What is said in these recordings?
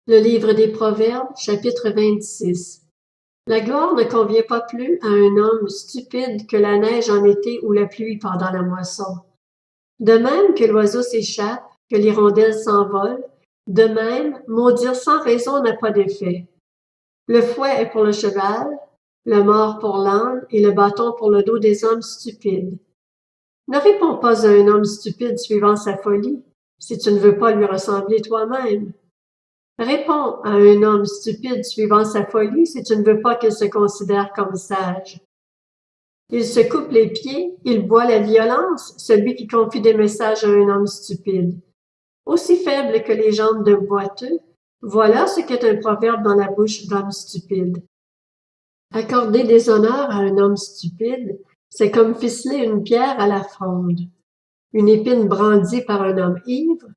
Le livre des Proverbes, chapitre 26. La gloire ne convient pas plus à un homme stupide que la neige en été ou la pluie pendant la moisson. De même que l'oiseau s'échappe, que l'hirondelle s'envole, de même, maudire sans raison n'a pas d'effet. Le fouet est pour le cheval, le mors pour l'âne et le bâton pour le dos des hommes stupides. Ne réponds pas à un homme stupide suivant sa folie, si tu ne veux pas lui ressembler toi-même. Réponds à un homme stupide suivant sa folie si tu ne veux pas qu'il se considère comme sage. Il se coupe les pieds, il boit la violence, celui qui confie des messages à un homme stupide. Aussi faible que les jambes d'un boiteux, voilà ce qu'est un proverbe dans la bouche d'homme stupide. Accorder des honneurs à un homme stupide, c'est comme ficeler une pierre à la fronde. Une épine brandie par un homme ivre,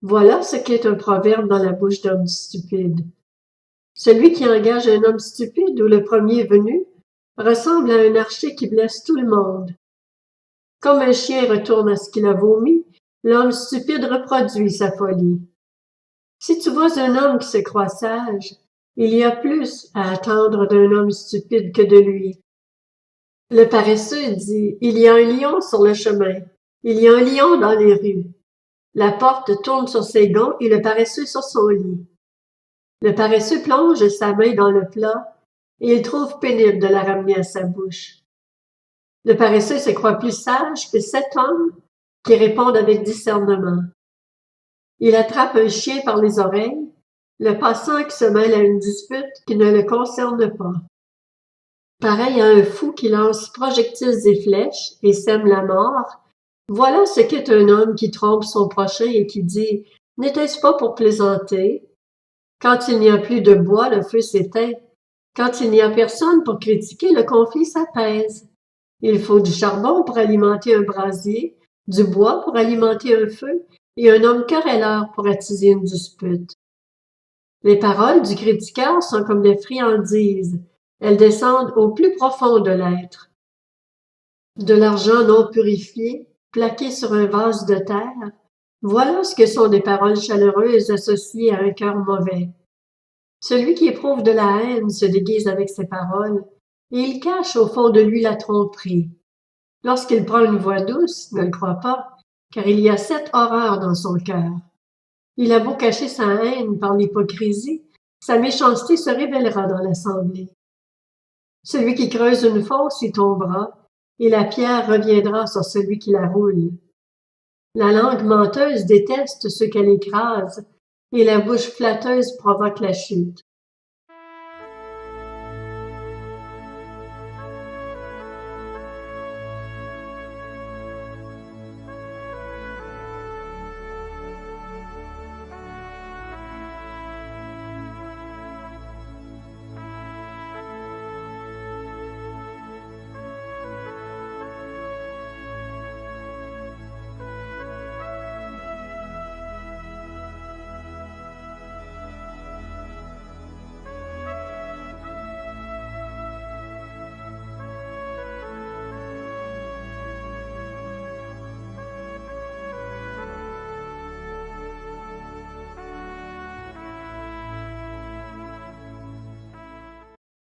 voilà ce qu'est un proverbe dans la bouche d'homme stupide. Celui qui engage un homme stupide ou le premier venu ressemble à un archer qui blesse tout le monde. Comme un chien retourne à ce qu'il a vomi, l'homme stupide reproduit sa folie. Si tu vois un homme qui se croit sage, il y a plus à attendre d'un homme stupide que de lui. Le paresseux dit « Il y a un lion sur le chemin, il y a un lion dans les rues. » La porte tourne sur ses gonds et le paresseux sur son lit. Le paresseux plonge sa main dans le plat et il trouve pénible de la ramener à sa bouche. Le paresseux se croit plus sage que 7 hommes qui répondent avec discernement. Il attrape un chien par les oreilles, le passant qui se mêle à une dispute qui ne le concerne pas. Pareil à un fou qui lance projectiles et flèches et sème la mort, voilà ce qu'est un homme qui trompe son prochain et qui dit « N'était-ce pas pour plaisanter ?» Quand il n'y a plus de bois, le feu s'éteint. Quand il n'y a personne pour critiquer, le conflit s'apaise. Il faut du charbon pour alimenter un brasier, du bois pour alimenter un feu, et un homme querelleur pour attiser une dispute. Les paroles du critiqueur sont comme des friandises. Elles descendent au plus profond de l'être. De l'argent non purifié, plaqué sur un vase de terre, voilà ce que sont des paroles chaleureuses associées à un cœur mauvais. Celui qui éprouve de la haine se déguise avec ses paroles, et il cache au fond de lui la tromperie. Lorsqu'il prend une voix douce, ne le crois pas, car il y a 7 horreurs dans son cœur. Il a beau cacher sa haine par l'hypocrisie, sa méchanceté se révélera dans l'assemblée. Celui qui creuse une fosse y tombera, et la pierre reviendra sur celui qui la roule. La langue menteuse déteste ceux qu'elle écrase, et la bouche flatteuse provoque la chute.